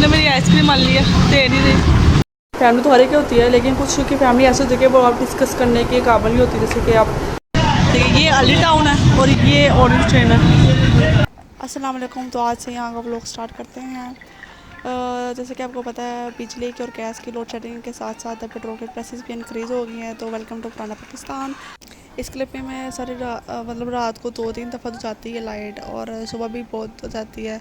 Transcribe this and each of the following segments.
इसने मेरी आइसक्रीम मान ली है, दे नहीं रही। फैमिली तो हर एक होती है, लेकिन कुछ की फैमिली ऐसे होती है कि वो आप डिस्कस करने के काबिल नहीं होती। जैसे कि आप देखिए, ये अली टाउन है और ये ऑरेंज ट्रेन है। अस्सलाम वालेकुम। तो आज से यहाँ का व्लॉग स्टार्ट करते हैं। जैसे कि आपको पता है, बिजली की और गैस की लोड शेडिंग के साथ साथ पेट्रोल के प्राइसेस भी इंक्रीज़ हो गई हैं। तो वेलकम टू पुराना पाकिस्तान। इस क्लिप में मैं सारी मतलब रात को 2-3 दफ़ा तो जाती है लाइट, और सुबह भी बहुत जाती है।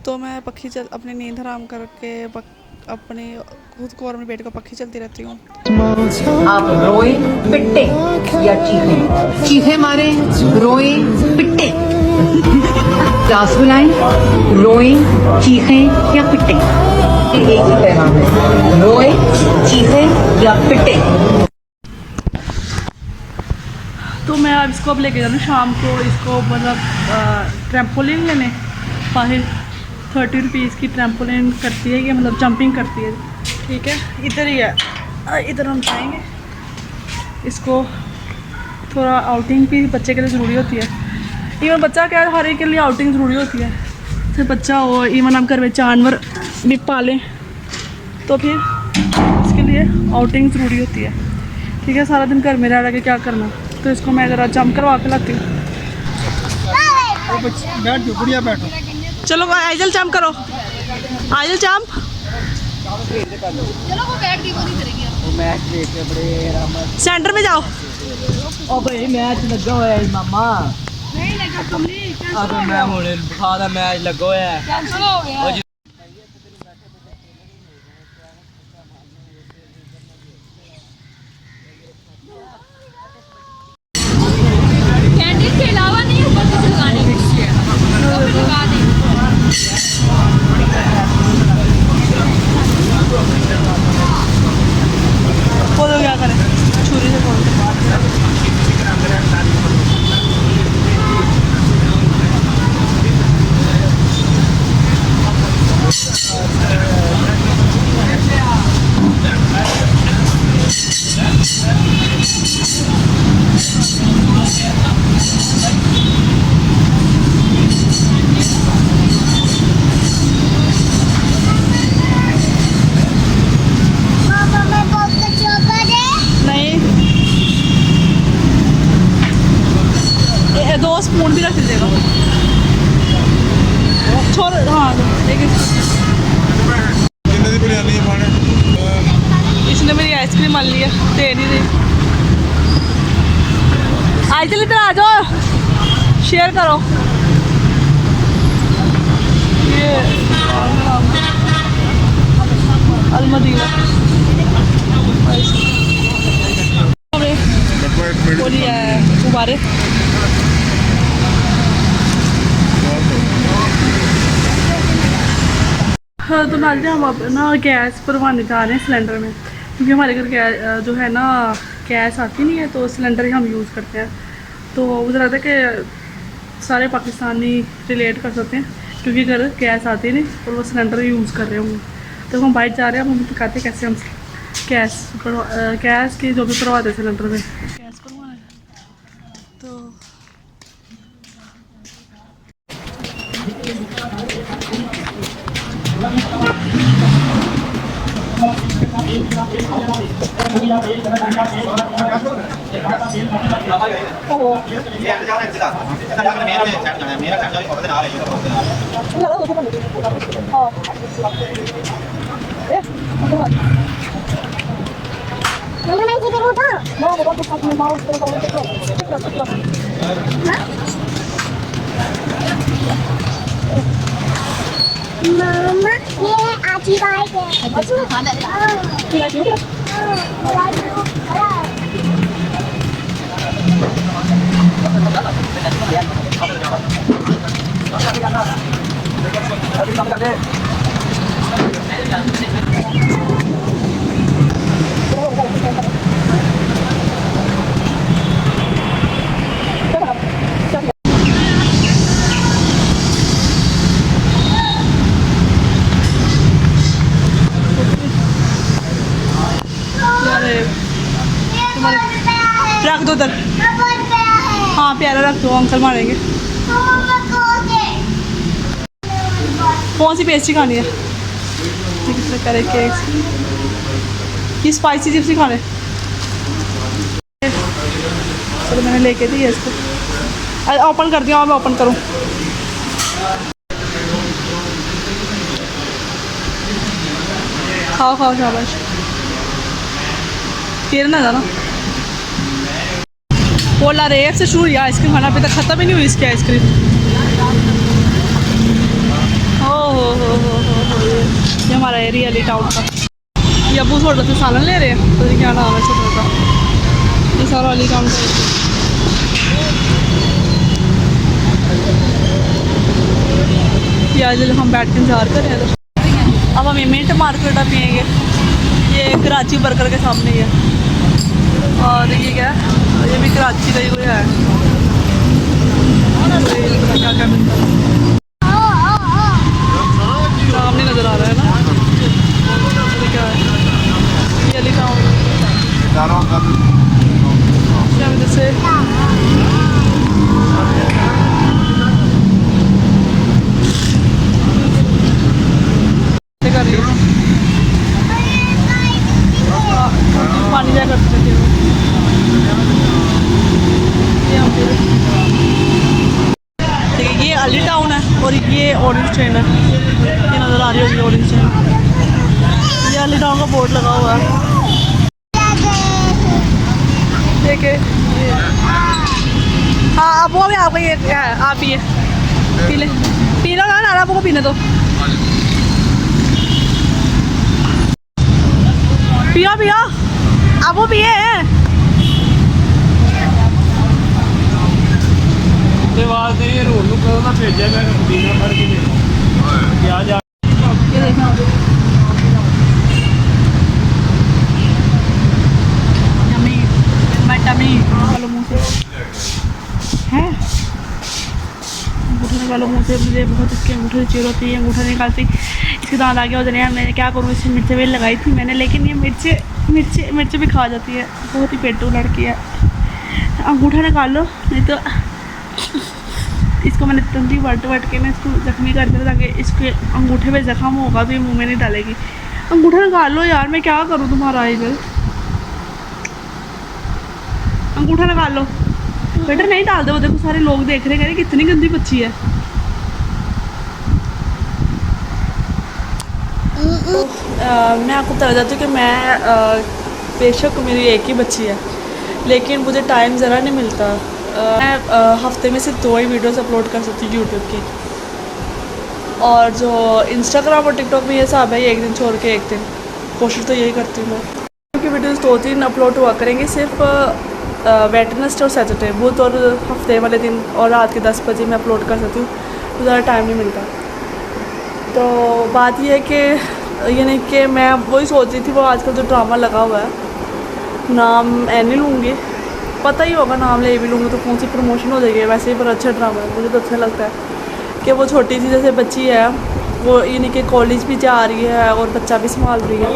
तो मैं पक्षी अपनी नींद हराम करके अपने खुद को और अपने बेटे को पक्षी चलती रहती हूँ। आप रोए पिटे या चीखें, चीखें मारे, रोए पिटे, क्लास बुलाएं, रोए चीखें या पिटे, एक ही पैगाम है, रोए चीखें या पिटे। तो मैं अब इसको लेके जा रही हूँ शाम को। इसको मतलब ट्रैम्पोलिन लेने बाहर 30 रुपीज़ की ट्रैम्पोलिन करती है, ये मतलब जंपिंग करती है। ठीक है, इधर ही है, इधर हम जाएंगे। इसको थोड़ा आउटिंग भी बच्चे के लिए ज़रूरी होती है। इवन बच्चा क्या, हर एक के लिए आउटिंग ज़रूरी होती है। फिर बच्चा हो, इवन हम घर में जानवर भी पालें तो फिर इसके लिए आउटिंग ज़रूरी होती है। ठीक है, सारा दिन घर में रह के क्या करना। तो इसको मैं ज़रा जंप करवा के लाती हूँ। बैठो बढ़िया बैठो। चलो आइजल जंप करो, आइजल जंप। चलो वो बैठ गई, वो नहीं करेगी अब। वो मैच देख के बड़े आराम। सेंटर में जाओ। ओ भाई मैच लगा हुआ है मामा। नहीं लगा कमली, कैंसिल अबे हो मैं गया। हुणे बुखा दा मैच लगा हुआ है। कैंसिल हो गया। कैंडल के अलावा नहीं ऊपर कुछ लगाने वो भी लगा दें। बोलो क्या करें, छुरी से बोल। नहीं, 2 स्पून भी रख दीजिएगा। छोड़, हाँ देखिए, इसने मेरी आइसक्रीम मान ली है, दे नहीं रही। आइजल इधर आ जाओ, शेयर करो। ये अलमदीना बोलिए गुब्बारे। हाँ, तो नाज़रीन हम अब ना गैस भरवाने जा रहे हैं सिलेंडर में, क्योंकि हमारे घर गैस जो है ना गैस आती नहीं है, तो सिलेंडर ही हम यूज़ करते हैं। तो मुझे लगता है कि सारे पाकिस्तानी रिलेट कर सकते हैं, क्योंकि घर गैस आती नहीं और वो सिलेंडर यूज़ कर रहे होंगे। तो हम बाइक जा रहे हैं, हम दिखाते हैं कैसे हम गैस की जो भी भरवाते हैं सिलेंडर में गैस भरवाना है। तो मामा ये आजी बाई के अच्छा खाना रख दो उधर। हाँ प्यारा रख दो, अंकल मारेंगे। कौन सी पेस्ट्री खानी है? कितने करे केक्स। ये स्पाइसी चिप्स ही खाने। चलो मैंने लेके दी है इसको। ओपन कर दिया, मैं ओपन करूँ। खाओ खाओ शाबाश। तेरे ना जाना। बोला रे से शुरू या आइसक्रीम खाना, अभी तक ख़त्म ही नहीं हुई इसकी आइसक्रीम। हो ये हमारा एरिया अली टाउन का। ये अबू छोटा से सालन ले रहे हैं, तो ये क्या नाम है छोटा का। ये सारा अली टाउन का। ये आज हम बैठ के इंतजार कर रहे हैं। अब हम मिंट मार्केट पियेंगे। ये कराची बर्गर के सामने ही है। और ये क्या है, ये भी कराची का ही कोई है। क्या क्या मिलता है सामने नज़र आ रहा है ना। ये क्या है, ये अली टाउन जैसे पानी जाया करते थे ये अली टाउन है और ये ऑरेंज ट्रेन है। ये नज़र आ रही होगी ऑरेंज ट्रेन। ये अली टाउन का बोर्ड लगा हुआ है। देखिए हाँ, अब वो भी आपका ये क्या है, आप पिए पी ले, पी लो ना, आपको पीने दो। पियो पियो, अब वो पिए अंगूठा निकालो मुँह से। मुझे बहुत इसके अंगूठे की चीर होती है, अंगूठा निकालती इसके दांत आगे हो जाने हैं। मैंने क्या करूँ, इससे मिर्च वेल लगाई थी मैंने, लेकिन ये मिर्च भी खा जाती है। बहुत ही पेटू लड़की है। अंगूठा निकाल लो, नहीं तो इसको मैंने तंदी वट के ना इसको जख्मी कर दिया, ताकि इसके अंगूठे पे जख्म होगा तो ये मुँह में नहीं डालेगी। अंगूठा निकाल लो यार, मैं क्या करूँ तुम्हारा इधर। अंगूठा निकाल लो बेटा, नहीं डाल दो। देखो सारे लोग देख रहे हैं, कितनी गंदी बच्ची है। मैं आपको बता जाती हूँ कि मैं बेशक मेरी एक ही बच्ची है, लेकिन मुझे टाइम ज़रा नहीं मिलता। मैं हफ्ते में सिर्फ 2 ही वीडियोस अपलोड कर सकती हूँ यूट्यूब की। और जो इंस्टाग्राम और टिकटॉक में ये सब है, एक दिन छोड़ के एक दिन। कोशिश तो यही करती हूँ मैं, क्योंकि वीडियोस 2-3 अपलोड हुआ करेंगे सिर्फ वेडनेसडे और सैटरडे, बुध और हफ्ते वाले दिन और रात के 10 बजे मैं अपलोड कर सकती हूँ, तो ज़्यादा टाइम नहीं मिलता। तो बात यह है कि ये नहीं कि मैं वही सोच रही थी, वो आजकल जो ड्रामा लगा हुआ है, नाम नहीं लूँगी, पता ही होगा, नाम ले भी लूँगी तो कौन सी प्रमोशन हो जाएगी। वैसे ही पर अच्छा ड्रामा है, मुझे तो अच्छा लगता है कि वो छोटी सी जैसे बच्ची है, वो ये नहीं कि कॉलेज भी जा रही है और बच्चा भी संभाल रही है,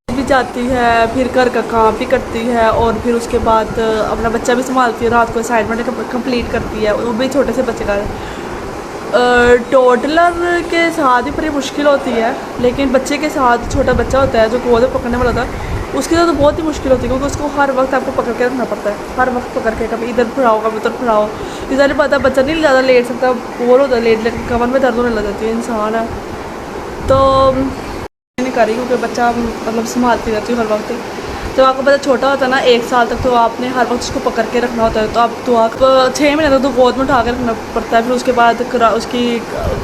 भी जाती है, फिर घर का काम भी करती है और फिर उसके बाद अपना बच्चा भी संभालती है, रात को असाइनमेंट कंप्लीट करती है, वो भी छोटे से बच्चे का। टोडलर के साथ ही बड़ी मुश्किल होती है, लेकिन बच्चे के साथ छोटा बच्चा होता है जो गोद में पकड़ने वाला होता है, उसके साथ तो बहुत ही मुश्किल होती है, क्योंकि उसको हर वक्त आपको पकड़ के रखना पड़ता है, हर वक्त पकड़ के, कभी इधर फिराओ कभी उधर फिराओ। इधर नहीं पता, बच्चा नहीं ज़्यादा लेट सकता, बोर होता है लेट लेट के, कमर में दर्द होने लग जाती है, इंसान है। तो नहीं कर रही क्योंकि बच्चा मतलब संभालती रहती हूँ हर वक्त। जब आपका बच्चा छोटा होता है ना, 1 साल तक, तो आपने हर वक्त उसको पकड़ के रखना होता है। तो आप 6 महीने तक तो गोद में उठा के रखना पड़ता है। फिर उसके बाद उसकी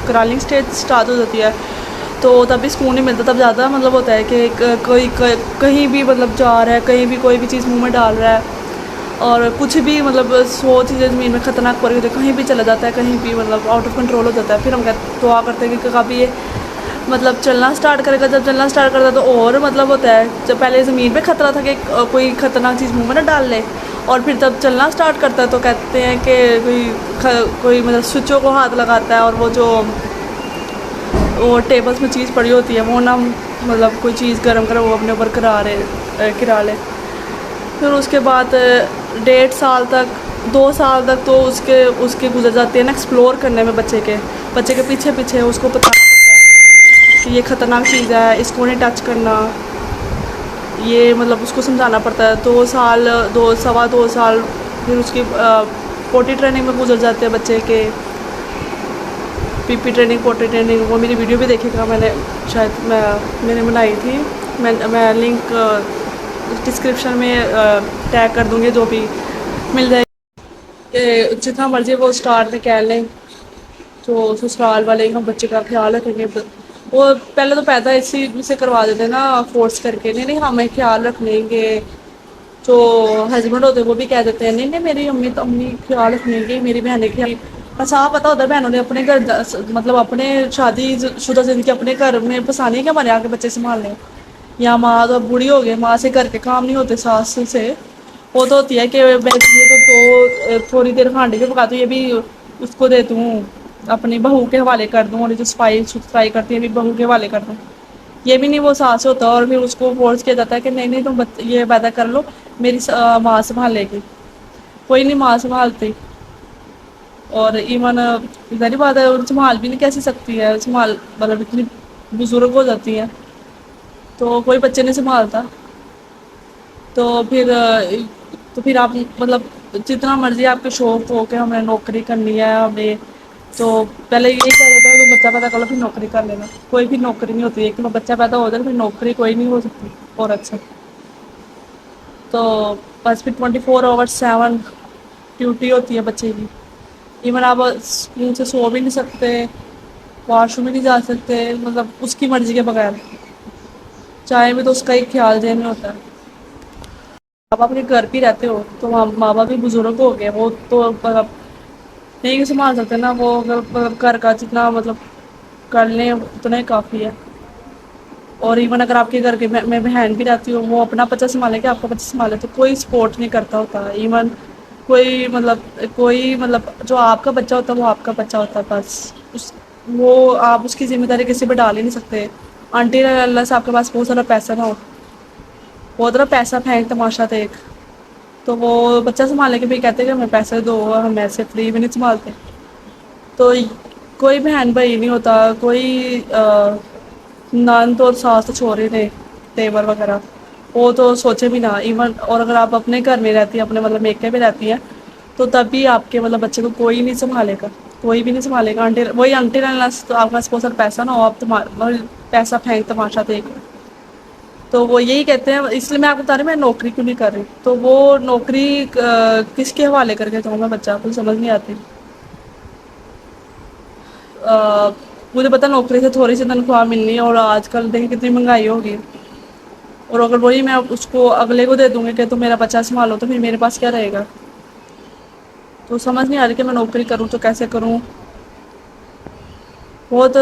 क्रॉलिंग स्टेज स्टार्ट हो जाती है, तो तभी सुकून नहीं मिलता। तब ज़्यादा मतलब होता है कि कोई कहीं भी मतलब जा रहा है, कहीं भी कोई भी चीज़ मुँह में डाल रहा है, और कुछ भी मतलब 100 चीज़ें ज़मीन में ख़तरनाक पड़ गई, कहीं भी चला जाता है, कहीं भी मतलब आउट ऑफ कंट्रोल हो जाता है। फिर हम दुआ करते हैं कि कभी ये मतलब चलना स्टार्ट करेगा। जब चलना स्टार्ट करता है तो और मतलब होता है, जब पहले ज़मीन पे ख़तरा था कि कोई ख़तरनाक चीज़ मुंह में ना डाल ले, और फिर जब चलना स्टार्ट करता है तो कहते हैं कि कोई मतलब स्विचों को हाथ लगाता है, और वो टेबल्स में चीज़ पड़ी होती है, वो ना मतलब कोई चीज़ गर्म कर वो अपने ऊपर गिरा ले। फिर उसके बाद 1.5 साल तक 2 साल तक तो उसके गुजर जाते हैं ना एक्सप्लोर करने में, बच्चे के पीछे पीछे उसको बताना पड़ता है। कि ये ख़तरनाक चीज़ है, इसको नहीं टच करना। ये मतलब उसको समझाना पड़ता है। 2 साल, 2 सवा 2 साल फिर उसकी पोटी ट्रेनिंग में गुजर जाते हैं बच्चे के। पीपी ट्रेनिंग, पोटी ट्रेनिंग, वो मेरी वीडियो भी देखेगा, मैंने शायद मैंने बनाई थी। मैं लिंक डिस्क्रिप्शन में टैग कर दूँगी, जो भी मिल जाएगी। जितना मर्ज़ी वो स्टार में कह लें, तो ससुराल वाले हम बच्चे का ख्याल रखेंगे। वो पहले तो पैदा इसी से करवा देते ना, फोर्स करके, नहीं हमें ख्याल रख लेंगे। जो हस्बैंड होते वो भी कह देते हैं नहीं मेरी अम्मी ख्याल रख लेंगी, मेरी बहनें ख्याल। अच्छा पता होता है बहनों ने अपने घर मतलब अपने शादी शुदा जिंदगी अपने घर में फंसानी है कि हमारे आके बच्चे संभाल लें। या माँ तो बूढ़ी हो गई, माँ से घर के काम नहीं होते, सास से वो तो होती है कि बैठिए तो थोड़ी देर हांडी पे पका दूँ, ये भी उसको दे दूँ, अपनी बहू के हवाले कर दूँ, और जो सफाई सुथराई करती है भी बहू के हवाले कर दूँ। ये भी नहीं वो सास होता, और फिर उसको फोर्स किया जाता है कि नहीं तुम ये पैदा कर लो, मेरी माँ संभालेगी। कोई नहीं माँ संभालती। और इवन इधर ही बात है, संभाल भी नहीं कैसे सकती है, संभाल मतलब इतनी बुजुर्ग हो जाती है तो कोई बच्चे नहीं संभालता। तो फिर आप मतलब जितना मर्जी आपके शौक हो कि हमें नौकरी करनी है, हमें तो पहले यही कहा जाता है तो बच्चा पैदा कर लो फिर नौकरी कर लेना। कोई भी नौकरी नहीं होती है कि बच्चा पैदा हो जाए फिर नौकरी कोई नहीं हो सकती औरत से। तो बस फिर 24/7 ड्यूटी होती है बच्चे की। इवन आप स्कूल से सो भी नहीं सकते, वॉशरूम भी नहीं जा सकते, मतलब उसकी मर्जी के बगैर, चाहे भी तो उसका एक ख्याल जेब में होता है। आप अपने घर भी रहते हो तो माँ बाप भी बुजुर्ग हो गए, वो तो मतलब नहीं संभाल सकते ना, वो अगर घर का जितना मतलब कर लें उतना ही काफ़ी है। और इवन अगर आपके घर के में बहन भी रहती हो, वो अपना बच्चा संभाले कि आपका बच्चा संभाले, तो कोई सपोर्ट नहीं करता होता। इवन कोई मतलब जो आपका बच्चा होता है वो आपका बच्चा होता है, बस वो आप उसकी जिम्मेदारी किसी पर डाल ही नहीं सकते। आंटी अल्लाह से आपके पास बहुत सारा पैसा ना हो, बहुत सारा पैसा फेंक तमाशा देख, तो वो बच्चा संभालने के भी कहते हैं कि हमें पैसे दो, हम ऐसे फ्री भी नहीं संभालते। तो कोई बहन भाई नहीं होता, कोई नंद और सास तो छोड़ ही नहीं, तेवर वगैरह वो तो सोचे भी ना। इवन और अगर आप अपने घर में रहती है, अपने मतलब मेके में रहती है, तो तब भी आपके मतलब बच्चे को कोई नहीं संभालेगा, कोई भी नहीं संभालेगा। आंटी वही आंटी रहना, तो आपके पास बहुत सारा पैसा ना हो, आप तुम्हारा पैसा फेंक तमाशा देख, तो वो यही कहते हैं। इसलिए मैं आपको बता रही हूँ मैं नौकरी क्यों नहीं कर रही। तो वो नौकरी किसके हवाले करके जाऊँ मैं, बच्चा कुछ समझ नहीं आती। मुझे पता नौकरी से थोड़ी सी तनख्वाह मिलनी है, और आजकल देखिए कितनी महंगाई होगी, और अगर वही मैं उसको अगले को दे दूँगी कि तुम मेरा बच्चा संभालो, तो फिर मेरे पास क्या रहेगा। तो समझ नहीं आ रही कि मैं नौकरी करूँ तो कैसे करूँ। बहुत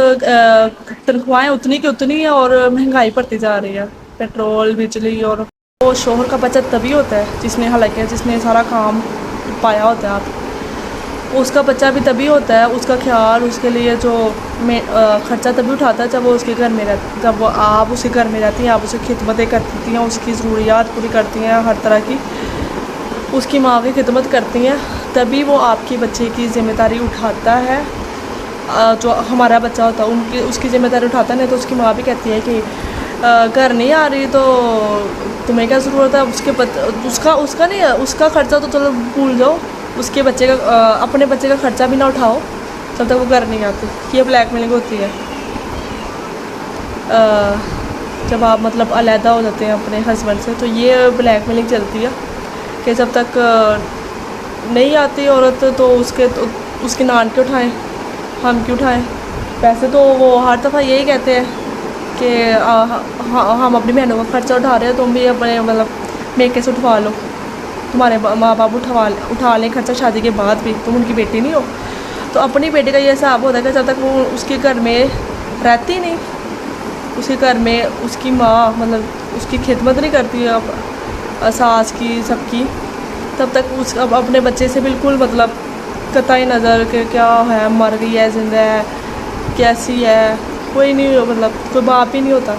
तनख्वाहें उतनी की उतनी है, और महंगाई बढ़ती जा रही है, पेट्रोल बिजली। और वो शोहर का बच्चा तभी होता है जिसने सारा काम पाया होता है, आप उसका बच्चा भी तभी होता है, उसका ख्याल उसके लिए जो खर्चा तभी उठाता है जब वो उसके घर में जब वो आप उसके घर में रहती हैं, आप उसकी खिदमतें करती हैं, उसकी ज़रूरियात पूरी करती हैं, हर तरह की उसकी माँ की खिदमत करती हैं, तभी वो आपके बच्चे की ज़िम्मेदारी उठाता है। जो हमारा बच्चा होता है उसकी ज़िम्मेदारी उठाता है। नहीं तो उसकी माँ भी कहती है कि घर नहीं आ रही तो तुम्हें क्या ज़रूरत है, उसका नहीं है, उसका ख़र्चा तो चलो भूल जाओ, उसके बच्चे का अपने बच्चे का ख़र्चा भी ना उठाओ तब तक वो घर नहीं आती। ये ब्लैकमेलिंग होती है। जब आप मतलब अलहदा हो जाते हैं अपने हस्बैंड से, तो ये ब्लैकमेलिंग चलती है कि जब तक नहीं आती औरत तो उसके नान के उठाएं, हम क्यों उठाएं पैसे। तो वो हर दफ़ा यही कहते हैं कि हम अपनी बहनों का खर्चा उठा रहे हैं, तुम भी अपने मतलब मेके से उठवा लो, तुम्हारे माँ बाप उठा लें खर्चा शादी के बाद भी, तुम उनकी बेटी नहीं हो। तो अपनी बेटी का ये हिसाब होता है कि जब तक वो उसके घर में रहती नहीं, उसके घर में उसकी माँ मतलब उसकी खिदमत नहीं करती है सास की सबकी, तब तक अब अपने बच्चे से बिल्कुल मतलब कतई नज़र के क्या है, मर गई है, जिंदा है, कैसी है, कोई नहीं, मतलब कोई बाप ही नहीं होता।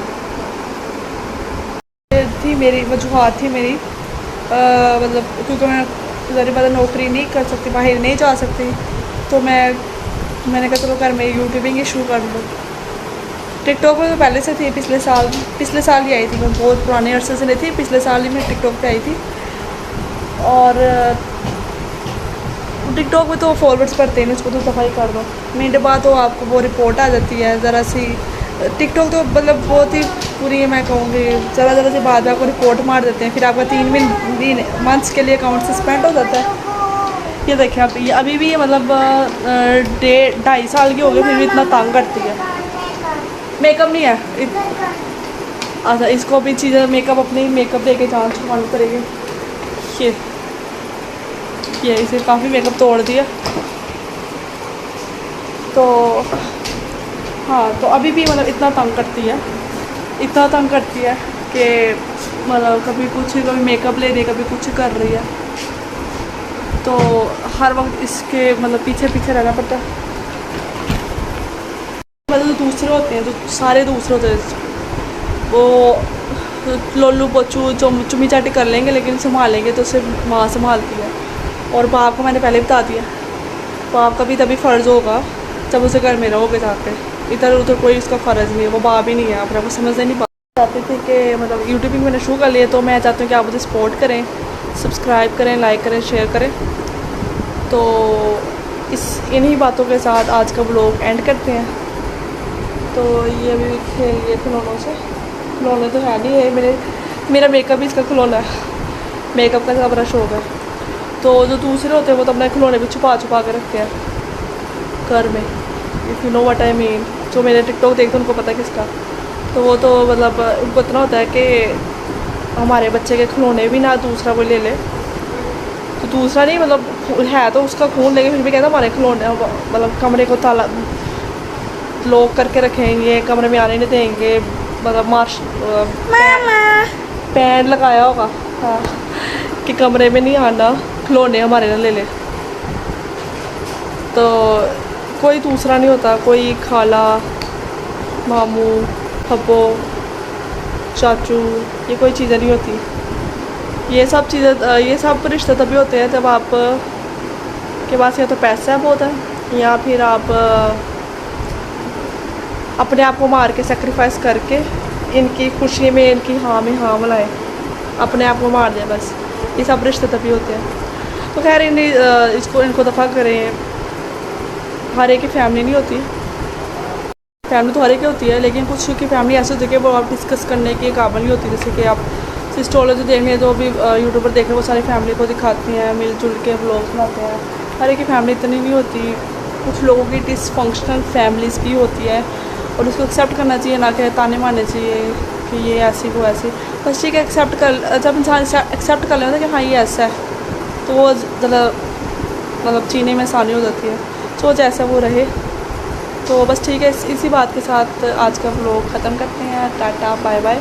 थी मेरी वजूहत थी मेरी मतलब क्योंकि मैं ज़रूरी बात नौकरी नहीं कर सकती, बाहर नहीं जा सकती, तो मैंने कहा चलो घर में यूट्यूबिंग ही शुरू कर लो। टिकटॉक में तो पहले से थी, पिछले साल ही आई थी मैं, बहुत पुराने अरसे से नहीं थी, पिछले साल ही मैं टिकटॉक पे आई थी। और टिकटॉक में तो फॉरवर्ड्स पड़ते हैं, उसको तो सफाई कर दो, मिनट बाद तो आपको वो रिपोर्ट आ जाती है ज़रा सी। टिकटॉक तो मतलब बहुत ही पूरी मैं कहूँगी ज़रा सी बाद में आपको रिपोर्ट मार देते हैं, फिर आपका 3 मंथ्स के लिए अकाउंट सस्पेंड हो जाता है। ये देखिए आप, ये अभी भी मतलब 2.5 साल की हो गई, फिर भी इतना तंग करती है। मेकअप नहीं है अच्छा, इसको अपनी चीज़ें मेकअप अपने मेकअप दे के जांच करवानी पड़ेगी। ये इसे काफ़ी मेकअप तोड़ दिया। तो हाँ, तो अभी भी मतलब इतना तंग करती है कि मतलब कभी कुछ कभी मेकअप ले रही है, कभी कुछ कर रही है, तो हर वक्त इसके मतलब पीछे रहना पड़ता है। मतलब जो दूसरे होते हैं, जो सारे दूसरे होते हैं, वो लोलू पोचू चुम्मी चाटी कर लेंगे, लेकिन संभालेंगे तो सिर्फ माँ संभालती है। और बाप को मैंने पहले बता दिया, बाप का भी तभी फ़र्ज़ होगा जब उसे घर में रहोगे जाके, इधर उधर कोई उसका फ़र्ज़ नहीं है, वो बाप ही नहीं है, अपने को समझ नहीं चाहती थी कि मतलब यूट्यूबिंग मैंने शुरू कर लिया, तो मैं चाहती हूँ कि आप मुझे सपोर्ट करें, सब्सक्राइब करें, लाइक करें, शेयर करें। तो इन्हीं बातों के साथ आज का व्लॉग एंड करते हैं। तो ये अभी खेल लिए खिलौनों से, खिलौने तो है नहीं है, मेरा मेकअप भी इसका खिलौना है, मेकअप का बड़ा शौक है। तो जो दूसरे होते हैं वो तो अपने खिलौने भी छुपा के रखते हैं घर में, if you know what I mean. जो मेरे टिकटॉक देखते हैं उनको पता है किसका। तो वो तो मतलब उनको इतना होता है कि हमारे बच्चे के खिलौने भी ना दूसरा कोई ले ले, तो दूसरा नहीं मतलब है तो उसका खून लेके फिर भी कहता हमारे खिलौने, मतलब कमरे को ताला लॉक करके रखेंगे, कमरे में आने नहीं देंगे, मतलब पैन लगाया होगा हाँ कि कमरे में नहीं आना, खिलौने हमारे ना ले ले। तो कोई दूसरा नहीं होता, कोई खाला मामू पप्पो चाचू, ये कोई चीज़ें नहीं होती। ये सब रिश्ते तभी होते हैं जब आप के पास या तो पैसा बहुत है, या फिर आप अपने आप को मार के सेक्रीफाइस करके इनकी खुशी में इनकी हाँ में हाँ मिलाएं, अपने आप को मार दें, बस ये सब रिश्ते तभी होते हैं। तो खैर इनको दफ़ा करें। हर एक की फैमिली नहीं होती, फैमिली तो हर एक की होती है, लेकिन कुछ की फैमिली ऐसी होती है कि वो आप डिस्कस करने के काबिल नहीं होती। जैसे कि आप सिस्टोलॉजी देख रहे हैं, जो भी यूट्यूबर देख रहे हैं, वो सारी फैमिली को दिखाती हैं, मिलजुल के व्लॉग बनाते हैं। हर एक की फैमिली इतनी नहीं होती, कुछ लोगों की डिसफंक्शनल फैमिलीज़ भी होती है, और उसको एक्सेप्ट करना चाहिए, ना कि ताने मारने चाहिए कि ये ऐसी वो ऐसी। बस ठीक है, जब इंसान एक्सेप्ट कर लेता है कि हाँ ये ऐसा है, तो वो ज़्यादा मतलब जीने में आसानी हो जाती है। तो जैसा वो रहे। तो बस ठीक है, इसी बात के साथ आज का व्लॉग ख़त्म करते हैं। Tata bye bye.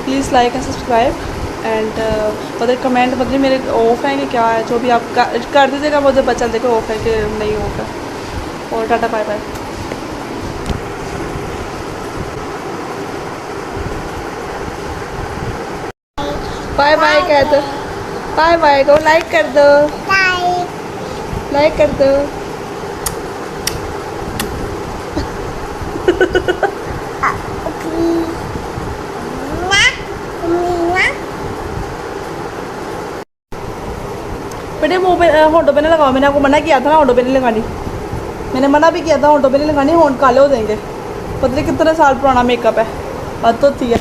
Please like and subscribe and बदल कमेंट बदले मेरे ऑफ है कि क्या है, जो भी आप कर दीजिएगा, मुझे बचा देखो ऑफ है कि नहीं होगा। और tata bye bye. Bye bye कह दो, बाय बाय को लाइक कर दो, लाइक कर दो। बेटे मुँह पे होंठों पे नहीं लगाओ, मैंने आपको मना किया था ना होंठों पे नहीं लगानी, मैंने मना भी किया था होंठों पे नहीं लगानी, होंठ काले हो जाएंगे। पता नहीं कितने साल पुराना मेकअप है, बात तो होती है।